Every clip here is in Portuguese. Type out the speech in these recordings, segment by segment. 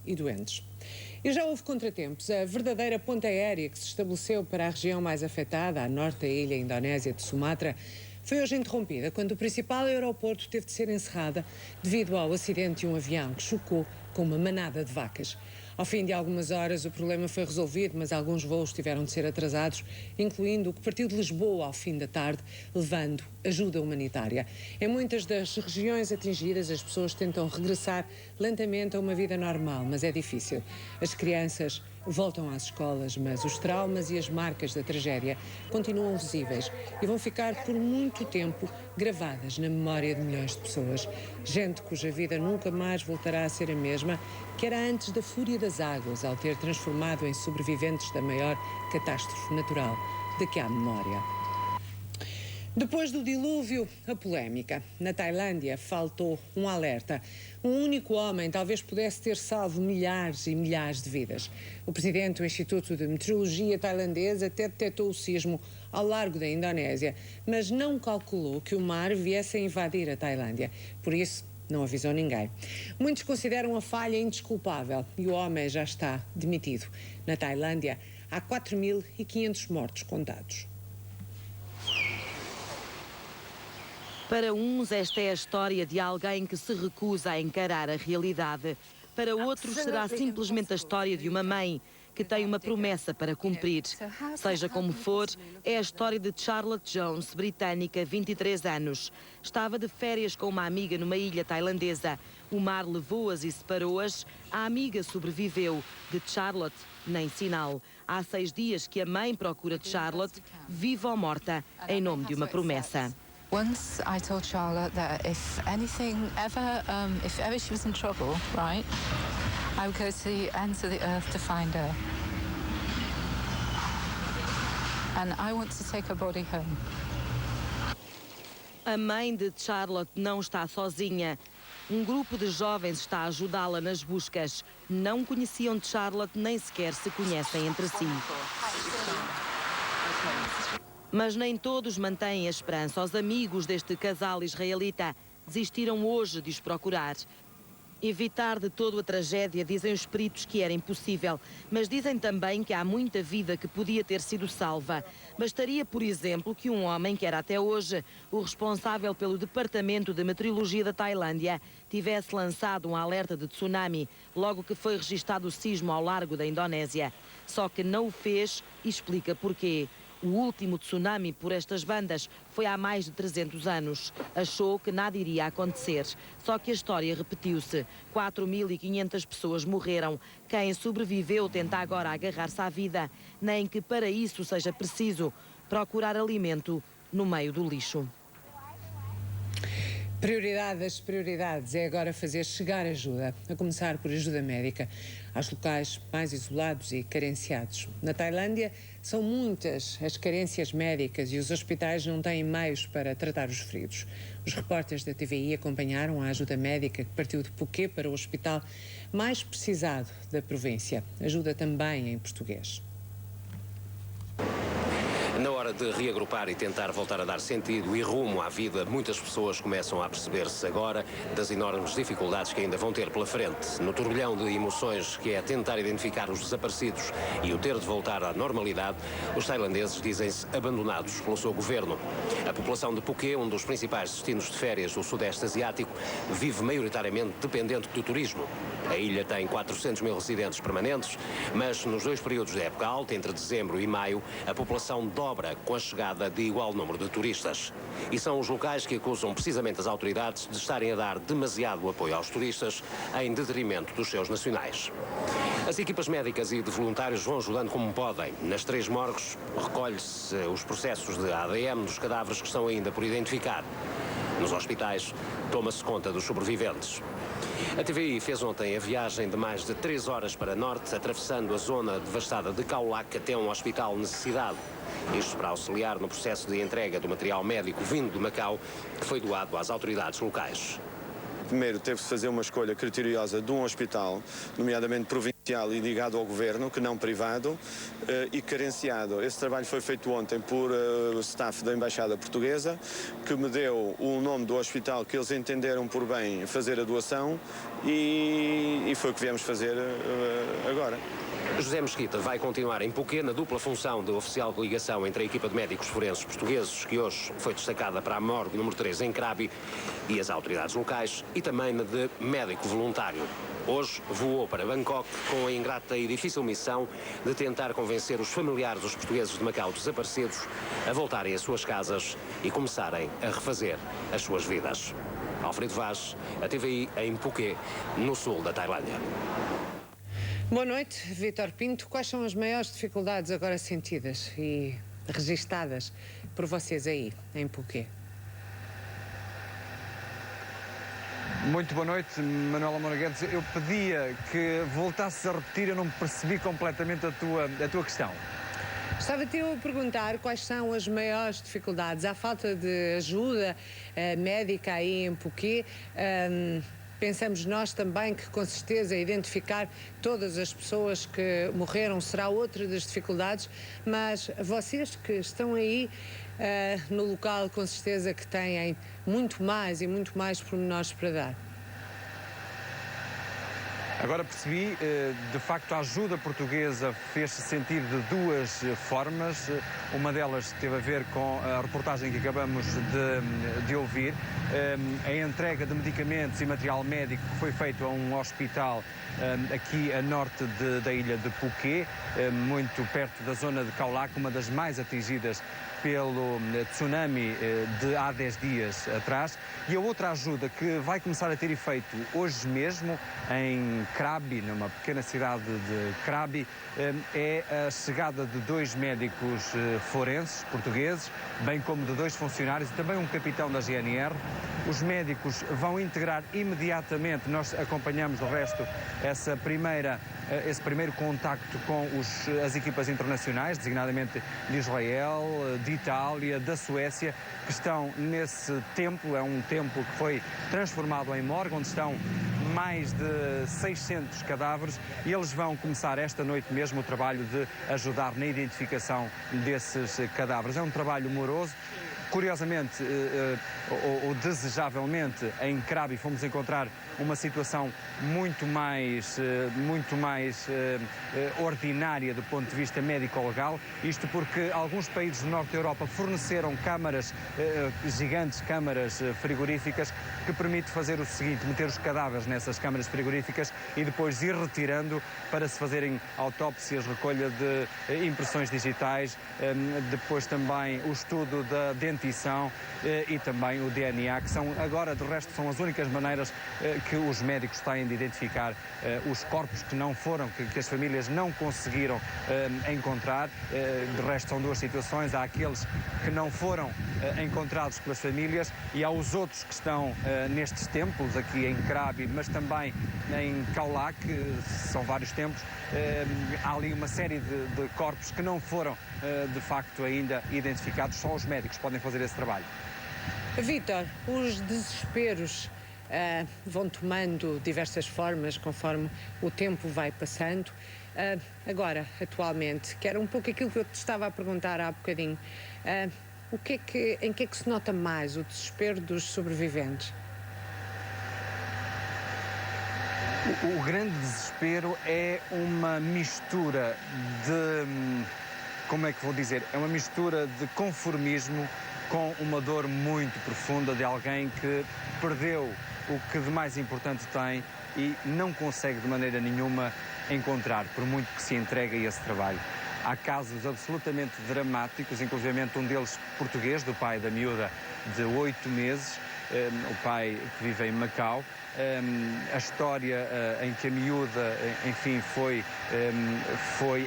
e doentes. E já houve contratempos. A verdadeira ponte aérea que se estabeleceu para a região mais afetada, a norte da ilha indonésia de Sumatra, foi hoje interrompida quando o principal aeroporto teve de ser encerrado devido ao acidente de um avião que chocou com uma manada de vacas. Ao fim de algumas horas o problema foi resolvido, mas alguns voos tiveram de ser atrasados, incluindo o que partiu de Lisboa ao fim da tarde, levando ajuda humanitária. Em muitas das regiões atingidas, as pessoas tentam regressar lentamente a uma vida normal, mas é difícil. As crianças voltam às escolas, mas os traumas e as marcas da tragédia continuam visíveis e vão ficar por muito tempo gravadas na memória de milhões de pessoas. Gente cuja vida nunca mais voltará a ser a mesma que era antes da fúria das águas, ao ter transformado em sobreviventes da maior catástrofe natural de que há memória. Depois do dilúvio, a polémica. Na Tailândia faltou um alerta. Um único homem talvez pudesse ter salvo milhares e milhares de vidas. O presidente do Instituto de Meteorologia tailandês até detectou o sismo ao largo da Indonésia, mas não calculou que o mar viesse a invadir a Tailândia. Por isso, não avisou ninguém. Muitos consideram a falha indesculpável e o homem já está demitido. Na Tailândia, há 4.500 mortos contados. Para uns, esta é a história de alguém que se recusa a encarar a realidade. Para outros, será simplesmente a história de uma mãe que tem uma promessa para cumprir. Seja como for, é a história de Charlotte Jones, britânica, 23 anos. Estava de férias com uma amiga numa ilha tailandesa. O mar levou-as e separou-as. A amiga sobreviveu. De Charlotte, nem sinal. Há 6 dias que a mãe procura de Charlotte, viva ou morta, em nome de uma promessa. Once I told Charlotte that if ever she was in trouble, right, I would go to the ends of the earth to find her. And I want to take her body home. A mãe de Charlotte não está sozinha. Um grupo de jovens está a ajudá-la nas buscas. Não conheciam de Charlotte, nem sequer se conhecem entre si. Mas nem todos mantêm a esperança. Os amigos deste casal israelita desistiram hoje de os procurar. Evitar de todo a tragédia, dizem os peritos, que era impossível. Mas dizem também que há muita vida que podia ter sido salva. Bastaria, por exemplo, que um homem, que era até hoje o responsável pelo Departamento de Meteorologia da Tailândia, tivesse lançado um alerta de tsunami logo que foi registado o sismo ao largo da Indonésia. Só que não o fez e explica porquê. O último tsunami por estas bandas foi há mais de 300 anos. Achou que nada iria acontecer. Só que a história repetiu-se. 4.500 pessoas morreram. Quem sobreviveu tenta agora agarrar-se à vida. Nem que para isso seja preciso procurar alimento no meio do lixo. Prioridade das prioridades é agora fazer chegar ajuda, a começar por ajuda médica, aos locais mais isolados e carenciados. Na Tailândia, são muitas as carências médicas e os hospitais não têm meios para tratar os feridos. Os repórteres da TVI acompanharam a ajuda médica que partiu de Phuket para o hospital mais precisado da província. Ajuda também em português. Na hora de reagrupar e tentar voltar a dar sentido e rumo à vida, muitas pessoas começam a perceber-se agora das enormes dificuldades que ainda vão ter pela frente. No turbilhão de emoções que é tentar identificar os desaparecidos e o ter de voltar à normalidade, os tailandeses dizem-se abandonados pelo seu governo. A população de Phuket, um dos principais destinos de férias do Sudeste Asiático, vive maioritariamente dependente do turismo. A ilha tem 400 mil residentes permanentes, mas nos 2 períodos de época alta, entre dezembro e maio, a população dobra com a chegada de igual número de turistas. E são os locais que acusam precisamente as autoridades de estarem a dar demasiado apoio aos turistas em detrimento dos seus nacionais. As equipas médicas e de voluntários vão ajudando como podem. Nas 3 morgues recolhe-se os processos de ADN dos cadáveres que estão ainda por identificar. Nos hospitais, toma-se conta dos sobreviventes. A TVI fez ontem a viagem de mais de 3 horas para norte, atravessando a zona devastada de Khao Lak até um hospital necessidade. Isto para auxiliar no processo de entrega do material médico vindo de Macau, que foi doado às autoridades locais. Primeiro teve-se fazer uma escolha criteriosa de um hospital, nomeadamente provincial, social e ligado ao governo, que não privado, e carenciado. Esse trabalho foi feito ontem por staff da Embaixada Portuguesa, que me deu o nome do hospital que eles entenderam por bem fazer a doação, e foi o que viemos fazer agora. José Mesquita vai continuar em Puquê na dupla função de oficial de ligação entre a equipa de médicos forenses portugueses, que hoje foi destacada para a morgue número 3 em Krabi, e as autoridades locais, e também na de médico voluntário. Hoje voou para Bangkok com a ingrata e difícil missão de tentar convencer os familiares dos portugueses de Macau desaparecidos a voltarem às suas casas e começarem a refazer as suas vidas. Alfredo Vaz, a TVI em Puquê, no sul da Tailândia. Boa noite, Vítor Pinto. Quais são as maiores dificuldades agora sentidas e registadas por vocês aí, em Puquê? Muito boa noite, Manuela Moura Guedes. Eu pedia que voltasses a repetir, eu não percebi completamente a tua questão. Estava a perguntar quais são as maiores dificuldades. Há falta de ajuda médica aí em Puquê. Pensamos nós também que, com certeza, identificar todas as pessoas que morreram será outra das dificuldades, mas vocês que estão aí no local, com certeza que têm muito mais e muito mais pormenores para dar. Agora percebi, de facto, a ajuda portuguesa fez-se sentir de duas formas. Uma delas teve a ver com a reportagem que acabamos de ouvir. A entrega de medicamentos e material médico que foi feito a um hospital aqui a norte da ilha de Puquê, muito perto da zona de Khao Lak, uma das mais atingidas pelo tsunami de há 10 dias atrás. E a outra ajuda que vai começar a ter efeito hoje mesmo em Krabi, numa pequena cidade de Krabi, é a chegada de 2 médicos forenses portugueses, bem como de 2 funcionários e também um capitão da GNR. Os médicos vão integrar imediatamente, nós acompanhamos de resto esse primeiro contacto com as equipas internacionais, designadamente de Israel, de Itália, da Suécia, que estão nesse templo. É um templo que foi transformado em morgue, onde estão mais de 600 cadáveres, e eles vão começar esta noite mesmo o trabalho de ajudar na identificação desses cadáveres. É um trabalho moroso. Curiosamente, ou desejavelmente, em Krabi fomos encontrar uma situação muito mais ordinária do ponto de vista médico-legal, isto porque alguns países do norte da Europa forneceram câmaras gigantes, câmaras frigoríficas, que permite fazer o seguinte: meter os cadáveres nessas câmaras frigoríficas e depois ir retirando para se fazerem autópsias, recolha de impressões digitais, depois também o estudo da dentição e também o DNA, que são agora, de resto, são as únicas maneiras que os médicos têm de identificar os corpos que não foram, que as famílias não conseguiram encontrar. De resto, são 2 situações: há aqueles que não foram encontrados pelas famílias e há os outros que estão nestes templos aqui em Krabi, mas também em Khao Lak, são vários templos. Há ali uma série de corpos que não foram de facto ainda identificados. Só os médicos podem fazer esse trabalho. Vítor, os desesperos vão tomando diversas formas conforme o tempo vai passando. Agora, atualmente, que era um pouco aquilo que eu te estava a perguntar há bocadinho, em que é que se nota mais o desespero dos sobreviventes? O grande desespero é uma mistura de, como é que vou dizer, é uma mistura de conformismo com uma dor muito profunda de alguém que perdeu o que de mais importante tem e não consegue de maneira nenhuma encontrar, por muito que se entregue a esse trabalho. Há casos absolutamente dramáticos, inclusivamente um deles português, do pai da miúda de 8 meses, o pai que vive em Macau. A história em que a miúda, enfim, foi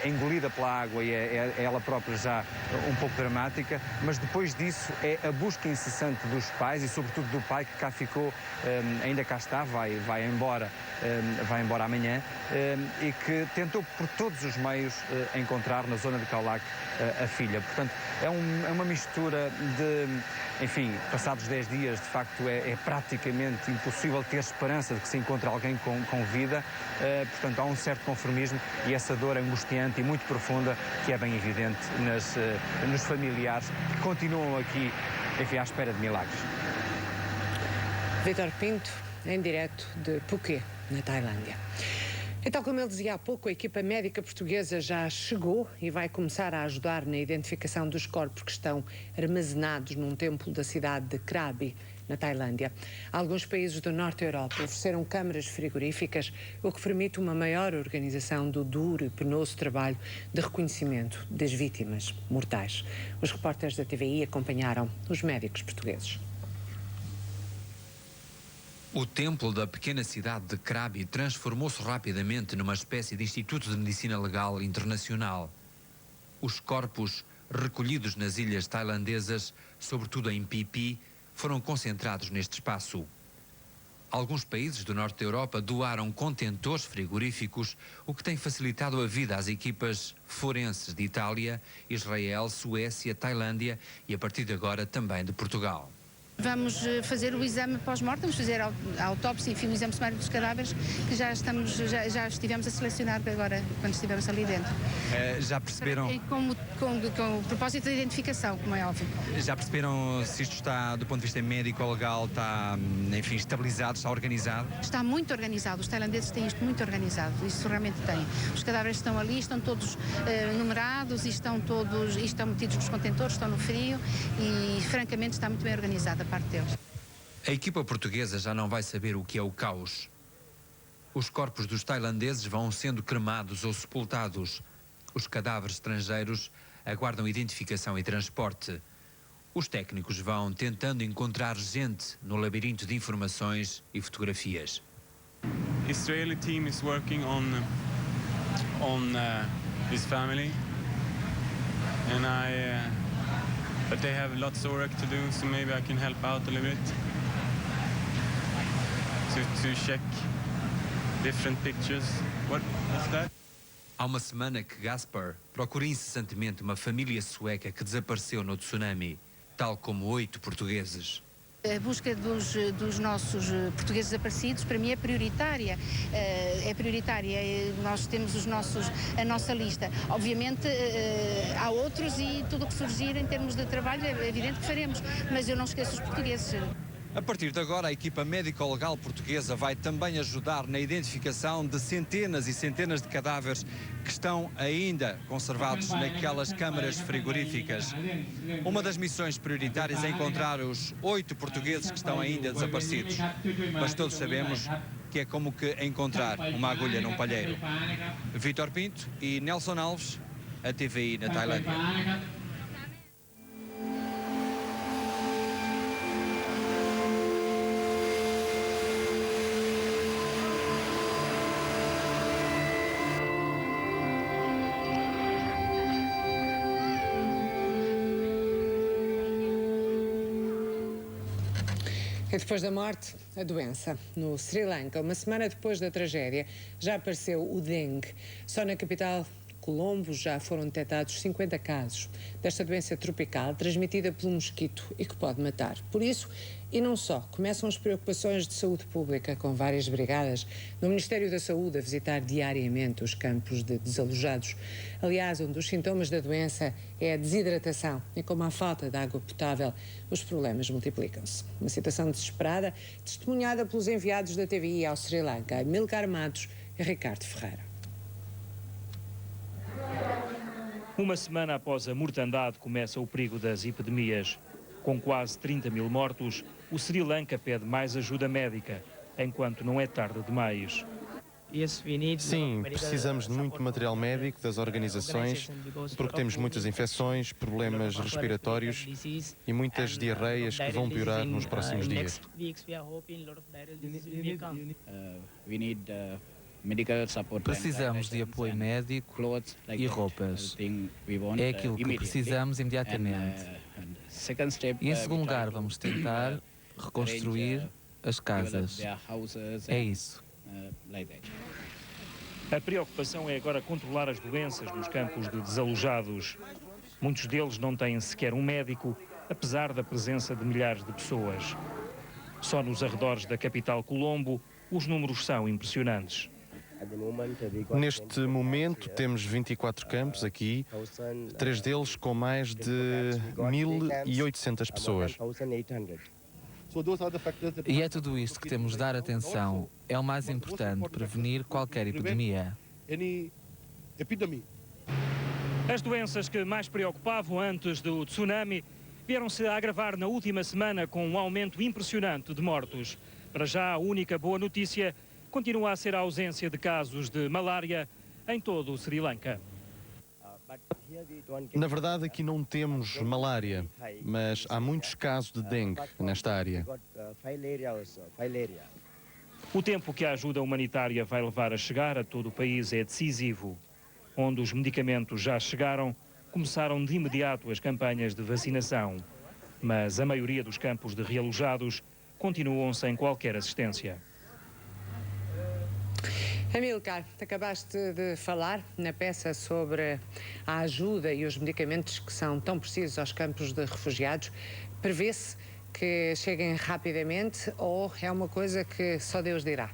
engolida pela água e é ela própria já um pouco dramática, mas depois disso é a busca incessante dos pais e sobretudo do pai, que cá ficou, ainda cá está, vai embora amanhã, e que tentou por todos os meios encontrar na zona de Khao Lak a filha. Portanto, é uma mistura de, enfim, passados 10 dias, de facto, facto é praticamente impossível ter esperança de que se encontre alguém com vida. Portanto, há um certo conformismo e essa dor angustiante e muito profunda que é bem evidente nos familiares que continuam aqui, enfim, à espera de milagres. Vítor Pinto, em direto de Phuket, na Tailândia. E tal como ele dizia há pouco, a equipa médica portuguesa já chegou e vai começar a ajudar na identificação dos corpos que estão armazenados num templo da cidade de Krabi, na Tailândia. Alguns países do norte da Europa ofereceram câmaras frigoríficas, o que permite uma maior organização do duro e penoso trabalho de reconhecimento das vítimas mortais. Os repórteres da TVI acompanharam os médicos portugueses. O templo da pequena cidade de Krabi transformou-se rapidamente numa espécie de Instituto de Medicina Legal Internacional. Os corpos recolhidos nas ilhas tailandesas, sobretudo em Phi Phi, foram concentrados neste espaço. Alguns países do norte da Europa doaram contentores frigoríficos, o que tem facilitado a vida às equipas forenses de Itália, Israel, Suécia, Tailândia e, a partir de agora, também de Portugal. Vamos fazer o exame pós-mortem, vamos fazer a autópsia, enfim, o exame sumário dos cadáveres, que já estivemos a selecionar agora, quando estivemos ali dentro. Já perceberam? Com o propósito de identificação, como é óbvio. Já perceberam se isto está, do ponto de vista médico ou legal, está, enfim, estabilizado, está organizado? Está muito organizado, os tailandeses têm isto muito organizado, isso realmente tem. Os cadáveres estão ali, estão todos numerados e estão metidos nos contentores, estão no frio e, francamente, está muito bem organizado. Parte deles. A equipa portuguesa já não vai saber o que é o caos. Os corpos dos tailandeses vão sendo cremados ou sepultados. Os cadáveres estrangeiros aguardam identificação e transporte. Os técnicos vão tentando encontrar gente no labirinto de informações e fotografias. Israeli team is working on his family, and but they have lots of work to do, so maybe I can help out a little bit to check different pictures. What's that? Há uma semana que Gaspar procura incessantemente uma família sueca que desapareceu no tsunami, tal como 8 portugueses. A busca dos nossos portugueses desaparecidos, para mim, é prioritária. Nós temos a nossa lista. Obviamente, há outros e tudo o que surgir em termos de trabalho é evidente que faremos, mas eu não esqueço os portugueses. A partir de agora, a equipa médico-legal portuguesa vai também ajudar na identificação de centenas e centenas de cadáveres que estão ainda conservados naquelas câmaras frigoríficas. Uma das missões prioritárias é encontrar os 8 portugueses que estão ainda desaparecidos. Mas todos sabemos que é como que encontrar uma agulha num palheiro. Vítor Pinto e Nelson Alves, a TVI na Tailândia. E depois da morte, a doença. No Sri Lanka, uma semana depois da tragédia, já apareceu o dengue. Só na capital, Colombo, já foram detectados 50 casos desta doença tropical transmitida pelo mosquito e que pode matar. Por isso, e não só, começam as preocupações de saúde pública, com várias brigadas no Ministério da Saúde a visitar diariamente os campos de desalojados. Aliás, um dos sintomas da doença é a desidratação e, como há falta de água potável, os problemas multiplicam-se. Uma situação desesperada, testemunhada pelos enviados da TVI ao Sri Lanka, Amilcar Matos e Ricardo Ferreira. Uma semana após a mortandade começa o perigo das epidemias. Com quase 30 mil mortos, o Sri Lanka pede mais ajuda médica, enquanto não é tarde demais. Sim, precisamos de muito material médico das organizações, porque temos muitas infecções, problemas respiratórios e muitas diarreias que vão piorar nos próximos dias. Precisamos de apoio médico e roupas. É aquilo que precisamos imediatamente. E em segundo lugar, vamos tentar reconstruir as casas. É isso. A preocupação é agora controlar as doenças nos campos de desalojados. Muitos deles não têm sequer um médico, apesar da presença de milhares de pessoas. Só nos arredores da capital Colombo, os números são impressionantes. Neste momento temos 24 campos aqui, 3 deles com mais de 1.800 pessoas. E é tudo isto que temos de dar atenção. É o mais importante, prevenir qualquer epidemia. As doenças que mais preocupavam antes do tsunami vieram-se a agravar na última semana com um aumento impressionante de mortos. Para já, a única boa notícia continua a ser a ausência de casos de malária em todo o Sri Lanka. Na verdade, aqui não temos malária, mas há muitos casos de dengue nesta área. O tempo que a ajuda humanitária vai levar a chegar a todo o país é decisivo. Onde os medicamentos já chegaram, começaram de imediato as campanhas de vacinação. Mas a maioria dos campos de realojados continuam sem qualquer assistência. Amílcar, acabaste de falar na peça sobre a ajuda e os medicamentos que são tão precisos aos campos de refugiados. Prevê-se que cheguem rapidamente ou é uma coisa que só Deus dirá?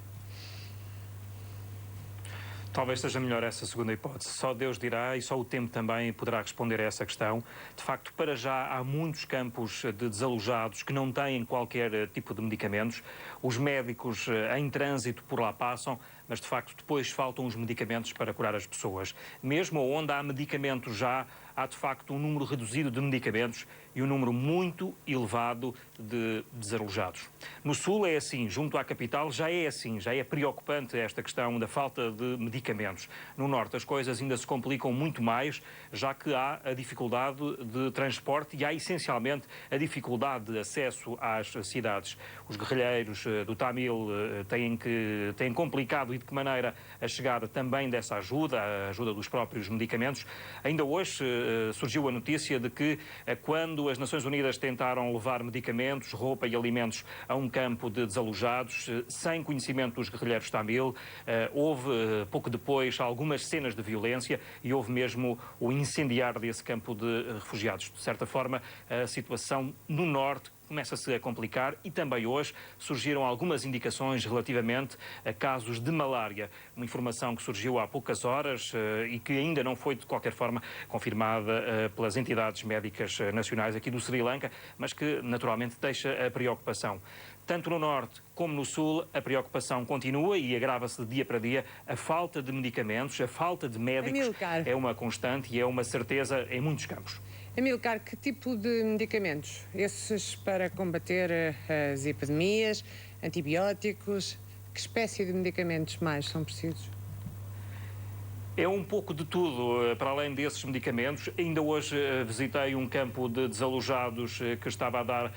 Talvez seja melhor essa segunda hipótese. Só Deus dirá e só o tempo também poderá responder a essa questão. De facto, para já há muitos campos de desalojados que não têm qualquer tipo de medicamentos. Os médicos em trânsito por lá passam, mas de facto depois faltam os medicamentos para curar as pessoas. Mesmo onde há medicamentos já, há de facto um número reduzido de medicamentos e um número muito elevado de desalojados. No Sul é assim, junto à capital já é assim, já é preocupante esta questão da falta de medicamentos. No Norte as coisas ainda se complicam muito mais, já que há a dificuldade de transporte e há essencialmente a dificuldade de acesso às cidades. Os guerrilheiros do Tamil têm complicado e de que maneira a chegada também dessa ajuda, a ajuda dos próprios medicamentos. Ainda hoje surgiu a notícia de que quando as Nações Unidas tentaram levar medicamentos, roupa e alimentos a um campo de desalojados, sem conhecimento dos guerrilheiros Tamil, houve pouco depois algumas cenas de violência e houve mesmo o incendiar desse campo de refugiados. De certa forma, a situação no Norte começa-se a complicar e também hoje surgiram algumas indicações relativamente a casos de malária. Uma informação que surgiu há poucas horas e que ainda não foi de qualquer forma confirmada pelas entidades médicas nacionais aqui do Sri Lanka, mas que naturalmente deixa a preocupação. Tanto no Norte como no Sul, a preocupação continua e agrava-se de dia para dia. A falta de medicamentos, a falta de médicos é uma constante e é uma certeza em muitos campos. Amílcar, que tipo de medicamentos? Esses para combater as epidemias, antibióticos? Que espécie de medicamentos mais são precisos? É um pouco de tudo, para além desses medicamentos. Ainda hoje visitei um campo de desalojados que estava a dar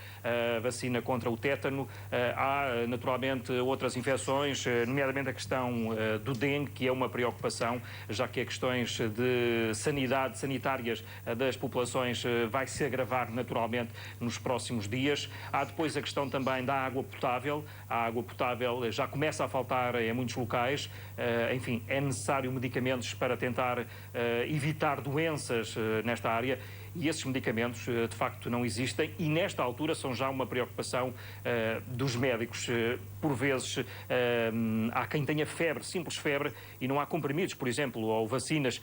a vacina contra o tétano. Há, naturalmente, outras infecções, nomeadamente a questão do dengue, que é uma preocupação, já que as questões de sanidade, sanitárias das populações vai se agravar naturalmente nos próximos dias. Há depois a questão também da água potável. A água potável já começa a faltar em muitos locais. Enfim, é necessário medicamentos para tentar evitar doenças nesta área. E esses medicamentos, de facto, não existem e, nesta altura, são já uma preocupação dos médicos. Por vezes, há quem tenha febre, simples febre, e não há comprimidos, por exemplo, ou vacinas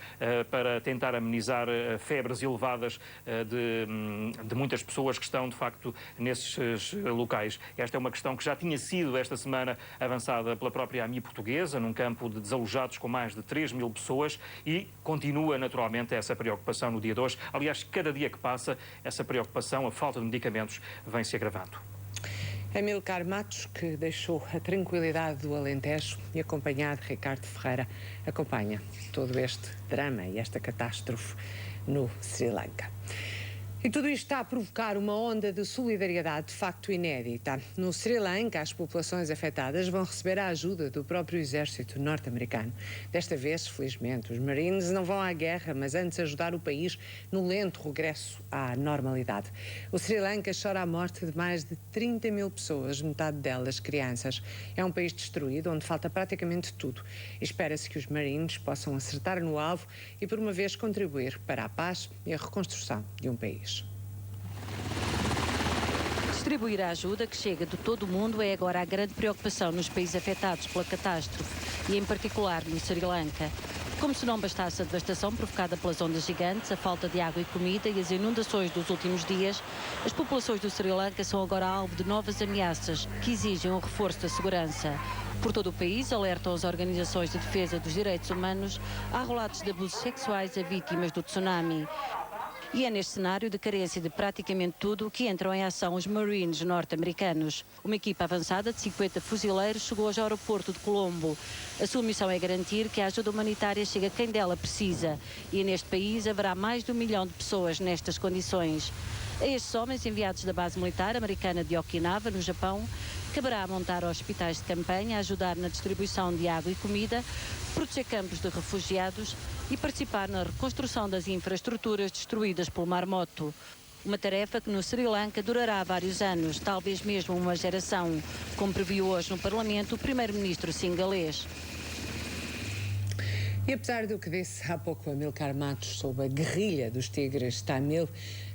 para tentar amenizar febres elevadas de muitas pessoas que estão, de facto, nesses locais. Esta é uma questão que já tinha sido, esta semana, avançada pela própria AMI portuguesa, num campo de desalojados com mais de 3.000 pessoas e continua, naturalmente, essa preocupação no dia de hoje. Aliás, cada dia que passa, essa preocupação, a falta de medicamentos, vem se agravando. Amílcar Matos, que deixou a tranquilidade do Alentejo e acompanhado de Ricardo Ferreira, acompanha todo este drama e esta catástrofe no Sri Lanka. E tudo isto está a provocar uma onda de solidariedade de facto inédita. No Sri Lanka, as populações afetadas vão receber a ajuda do próprio exército norte-americano. Desta vez, felizmente, os Marines não vão à guerra, mas antes ajudar o país no lento regresso à normalidade. O Sri Lanka chora a morte de mais de 30.000 pessoas, metade delas crianças. É um país destruído, onde falta praticamente tudo. Espera-se que os Marines possam acertar no alvo e, por uma vez, contribuir para a paz e a reconstrução de um país. Distribuir a ajuda que chega de todo o mundo é agora a grande preocupação nos países afetados pela catástrofe e, em particular, no Sri Lanka. Como se não bastasse a devastação provocada pelas ondas gigantes, a falta de água e comida e as inundações dos últimos dias, as populações do Sri Lanka são agora alvo de novas ameaças que exigem um reforço da segurança. Por todo o país, alertam as organizações de defesa dos direitos humanos, há relatos de abusos sexuais a vítimas do tsunami. E é neste cenário de carência de praticamente tudo que entram em ação os Marines norte-americanos. Uma equipa avançada de 50 fuzileiros chegou hoje ao aeroporto de Colombo. A sua missão é garantir que a ajuda humanitária chegue a quem dela precisa. E neste país haverá mais de 1 milhão de pessoas nestas condições. A estes homens enviados da base militar americana de Okinawa, no Japão, caberá montar hospitais de campanha, ajudar na distribuição de água e comida, proteger campos de refugiados e participar na reconstrução das infraestruturas destruídas pelo maremoto. Uma tarefa que no Sri Lanka durará vários anos, talvez mesmo uma geração, como previu hoje no Parlamento o primeiro-ministro singalês. E apesar do que disse há pouco Amilcar Matos sobre a guerrilha dos tigres Tamil,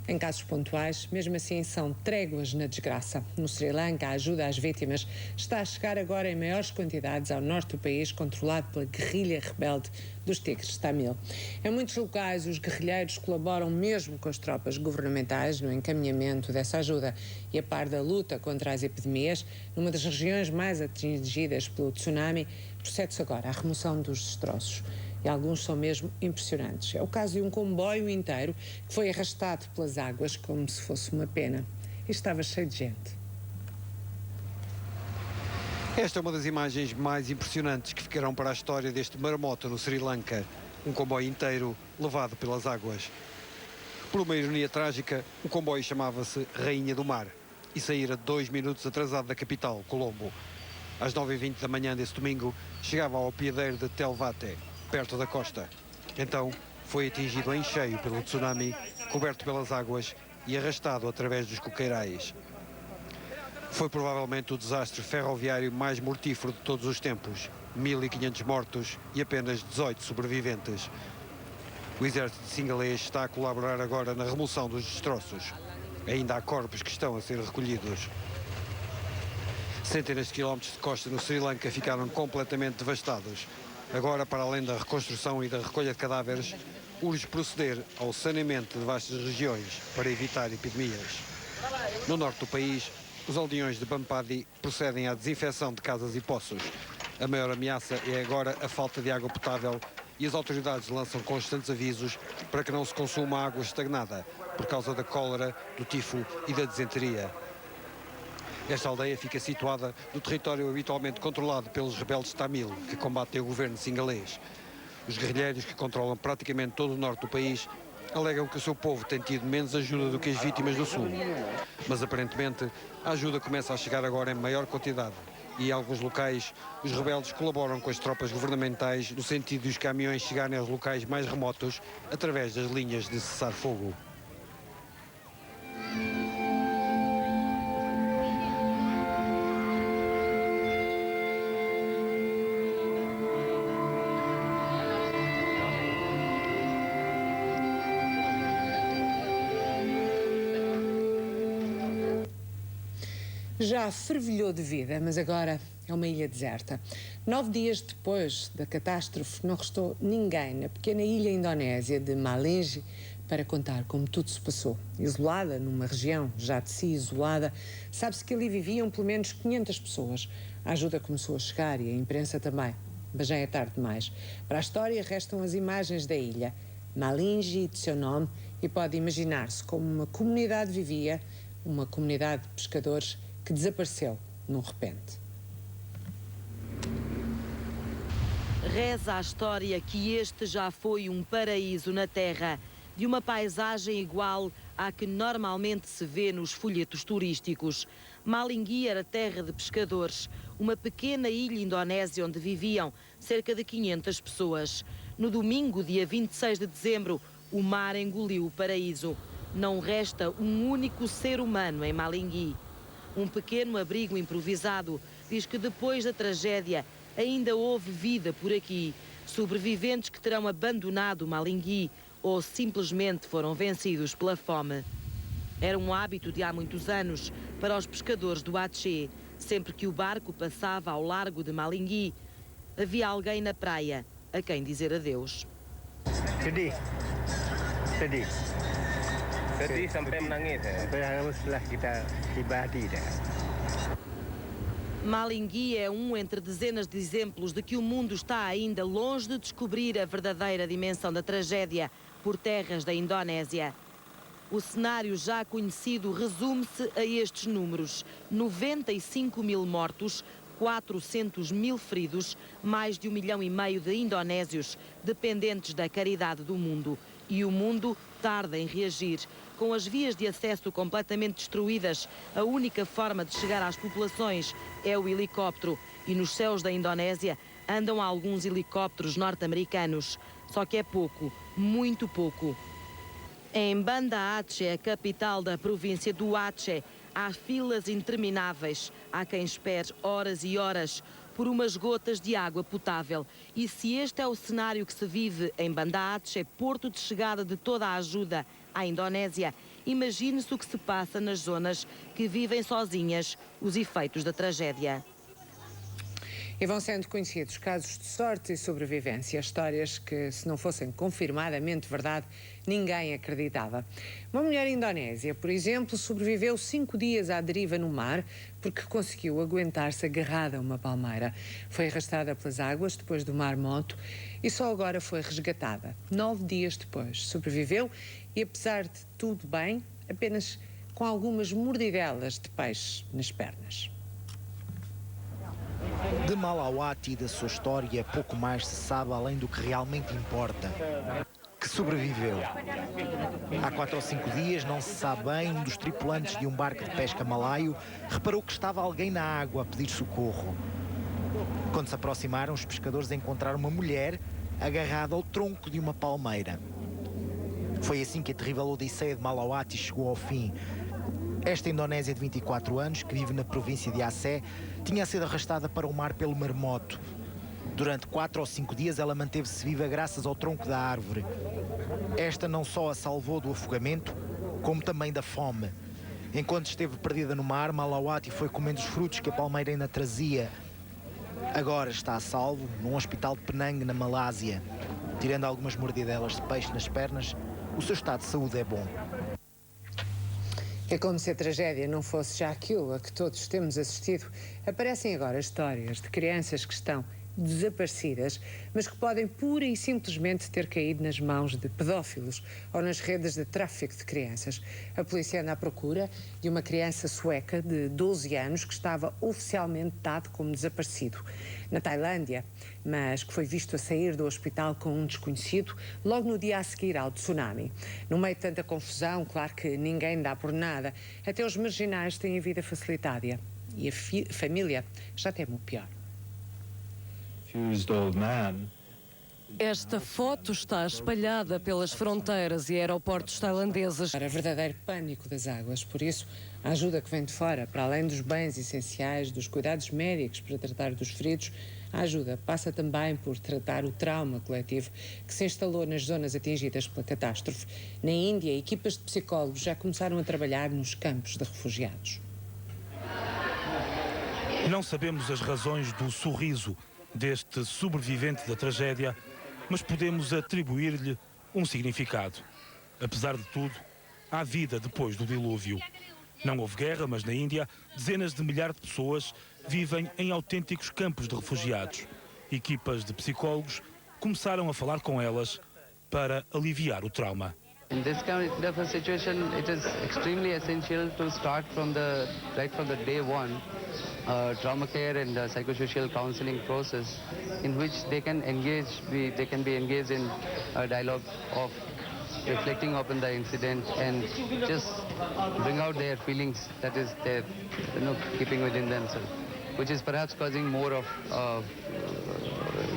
em casos pontuais, mesmo assim são tréguas na desgraça. No Sri Lanka, a ajuda às vítimas está a chegar agora em maiores quantidades ao norte do país, controlado pela guerrilha rebelde dos tigres Tamil. Em muitos locais, os guerrilheiros colaboram mesmo com as tropas governamentais no encaminhamento dessa ajuda. E a par da luta contra as epidemias, numa das regiões mais atingidas pelo tsunami, procede-se agora à remoção dos destroços. E alguns são mesmo impressionantes. É o caso de um comboio inteiro que foi arrastado pelas águas como se fosse uma pena. E estava cheio de gente. Esta é uma das imagens mais impressionantes que ficarão para a história deste maremoto no Sri Lanka. Um comboio inteiro levado pelas águas. Por uma ironia trágica, o comboio chamava-se Rainha do Mar e saíra 2 minutos atrasado da capital, Colombo. Às 9h20 da manhã desse domingo, chegava ao piadeiro de Telvate, perto da costa. Então, foi atingido em cheio pelo tsunami, coberto pelas águas e arrastado através dos coqueirais. Foi provavelmente o desastre ferroviário mais mortífero de todos os tempos. 1.500 mortos e apenas 18 sobreviventes. O exército singalês está a colaborar agora na remoção dos destroços. Ainda há corpos que estão a ser recolhidos. Centenas de quilómetros de costa no Sri Lanka ficaram completamente devastados. Agora, para além da reconstrução e da recolha de cadáveres, urge proceder ao saneamento de vastas regiões para evitar epidemias. No norte do país, os aldeões de Bampadi procedem à desinfecção de casas e poços. A maior ameaça é agora a falta de água potável e as autoridades lançam constantes avisos para que não se consuma água estagnada por causa da cólera, do tifo e da disenteria. Esta aldeia fica situada no território habitualmente controlado pelos rebeldes Tamil, que combatem o governo singalês. Os guerrilheiros, que controlam praticamente todo o norte do país, alegam que o seu povo tem tido menos ajuda do que as vítimas do sul. Mas, aparentemente, a ajuda começa a chegar agora em maior quantidade. E, em alguns locais, os rebeldes colaboram com as tropas governamentais no sentido de os caminhões chegarem aos locais mais remotos através das linhas de cessar-fogo. Já fervilhou de vida, mas agora é uma ilha deserta. 9 dias depois da catástrofe, não restou ninguém na pequena ilha indonésia de Malinge para contar como tudo se passou. Isolada numa região já de si isolada, sabe-se que ali viviam pelo menos 500 pessoas. A ajuda começou a chegar e a imprensa também, mas já é tarde demais. Para a história restam as imagens da ilha. Malinge de seu nome, e pode imaginar-se como uma comunidade vivia, uma comunidade de pescadores que desapareceu num repente. Reza a história que este já foi um paraíso na Terra, de uma paisagem igual à que normalmente se vê nos folhetos turísticos. Malingui era terra de pescadores, uma pequena ilha indonésia onde viviam cerca de 500 pessoas. No domingo, dia 26 de dezembro, o mar engoliu o paraíso. Não resta um único ser humano em Malingui. Um pequeno abrigo improvisado diz que depois da tragédia ainda houve vida por aqui. Sobreviventes que terão abandonado Malingui ou simplesmente foram vencidos pela fome. Era um hábito de há muitos anos para os pescadores do Aceh. Sempre que o barco passava ao largo de Malingui, havia alguém na praia a quem dizer adeus. Sedih sampai menangis. Sampai haruslah kita ibadi dah. Malingui é um entre dezenas de exemplos de que o mundo está ainda longe de descobrir a verdadeira dimensão da tragédia por terras da Indonésia. O cenário já conhecido resume-se a estes números: 95 mil mortos, 400 mil feridos, mais de 1,5 milhão de indonésios dependentes da caridade do mundo. E o mundo tarda em reagir. Com as vias de acesso completamente destruídas, a única forma de chegar às populações é o helicóptero. E nos céus da Indonésia andam alguns helicópteros norte-americanos. Só que é pouco, muito pouco. Em Banda Aceh, a capital da província do Aceh, há filas intermináveis. Há quem espere horas e horas por umas gotas de água potável. E se este é o cenário que se vive em Banda Aceh, porto de chegada de toda a ajuda à Indonésia, imagine-se o que se passa nas zonas que vivem sozinhas os efeitos da tragédia. E vão sendo conhecidos casos de sorte e sobrevivência, histórias que, se não fossem confirmadamente verdade, ninguém acreditava. Uma mulher indonésia, por exemplo, sobreviveu 5 dias à deriva no mar porque conseguiu aguentar-se agarrada a uma palmeira. Foi arrastada pelas águas depois do maremoto e só agora foi resgatada. 9 dias depois sobreviveu e, apesar de tudo bem, apenas com algumas mordidelas de peixe nas pernas. De Malawati e da sua história, pouco mais se sabe além do que realmente importa. Que sobreviveu. Há 4 ou 5 dias, não se sabe bem, um dos tripulantes de um barco de pesca malaio reparou que estava alguém na água a pedir socorro. Quando se aproximaram, os pescadores encontraram uma mulher agarrada ao tronco de uma palmeira. Foi assim que a terrível odisseia de Malawati chegou ao fim. Esta indonésia de 24 anos, que vive na província de Aceh, tinha sido arrastada para o mar pelo maremoto. Durante 4 ou 5 dias ela manteve-se viva graças ao tronco da árvore. Esta não só a salvou do afogamento, como também da fome. Enquanto esteve perdida no mar, Malawati foi comendo os frutos que a palmeira ainda trazia. Agora está a salvo num hospital de Penang, na Malásia. Tirando algumas mordidelas de peixe nas pernas, o seu estado de saúde é bom. É como se a tragédia não fosse já aquilo a que todos temos assistido. Aparecem agora histórias de crianças que estão desaparecidas, mas que podem pura e simplesmente ter caído nas mãos de pedófilos ou nas redes de tráfico de crianças. A polícia anda à procura de uma criança sueca de 12 anos que estava oficialmente dado como desaparecido na Tailândia, mas que foi visto a sair do hospital com um desconhecido logo no dia a seguir ao tsunami. No meio de tanta confusão, claro que ninguém dá por nada. Até os marginais têm a vida facilitada e a família já teme o pior. Esta foto está espalhada pelas fronteiras e aeroportos tailandeses. Era verdadeiro pânico das águas, por isso a ajuda que vem de fora, para além dos bens essenciais, dos cuidados médicos para tratar dos feridos, a ajuda passa também por tratar o trauma coletivo que se instalou nas zonas atingidas pela catástrofe. Na Índia, equipas de psicólogos já começaram a trabalhar nos campos de refugiados. Não sabemos as razões do sorriso deste sobrevivente da tragédia, mas podemos atribuir-lhe um significado. Apesar de tudo, há vida depois do dilúvio. Não houve guerra, mas na Índia, dezenas de milhares de pessoas vivem em autênticos campos de refugiados. Equipas de psicólogos começaram a falar com elas para aliviar o trauma. In this kind of a situation, it is extremely essential to start right from the day one, trauma care and psychosocial counseling process, in which they can be engaged in a dialogue of reflecting upon the incident and just bring out their feelings that is they're keeping within themselves, which is perhaps causing more of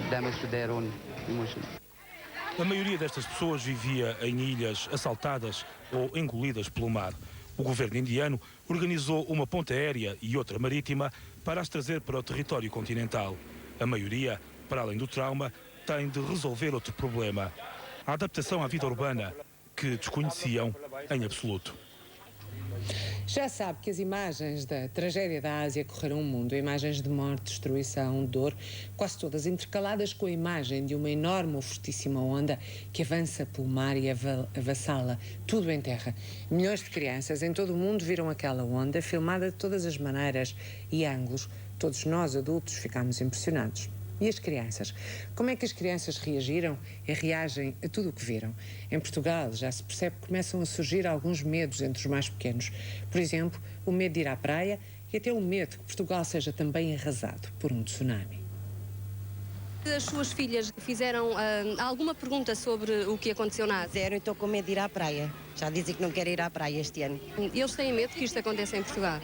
damage to their own emotions. A maioria destas pessoas vivia em ilhas assaltadas ou engolidas pelo mar. O governo indiano organizou uma ponte aérea e outra marítima para as trazer para o território continental. A maioria, para além do trauma, tem de resolver outro problema: a adaptação à vida urbana, que desconheciam em absoluto. Já sabe que as imagens da tragédia da Ásia correram o mundo, imagens de morte, destruição, dor, quase todas intercaladas com a imagem de uma enorme ou fortíssima onda que avança pelo mar e avassala tudo em terra. Milhões de crianças em todo o mundo viram aquela onda, filmada de todas as maneiras e ângulos. Todos nós, adultos, ficámos impressionados. E as crianças? Como é que as crianças reagiram e reagem a tudo o que viram? Em Portugal já se percebe que começam a surgir alguns medos entre os mais pequenos. Por exemplo, o medo de ir à praia e até o medo que Portugal seja também arrasado por um tsunami. As suas filhas fizeram alguma pergunta sobre o que aconteceu na Ásia? Estou com medo de ir à praia. Já dizem que não quero ir à praia este ano. Eles têm medo que isto aconteça em Portugal?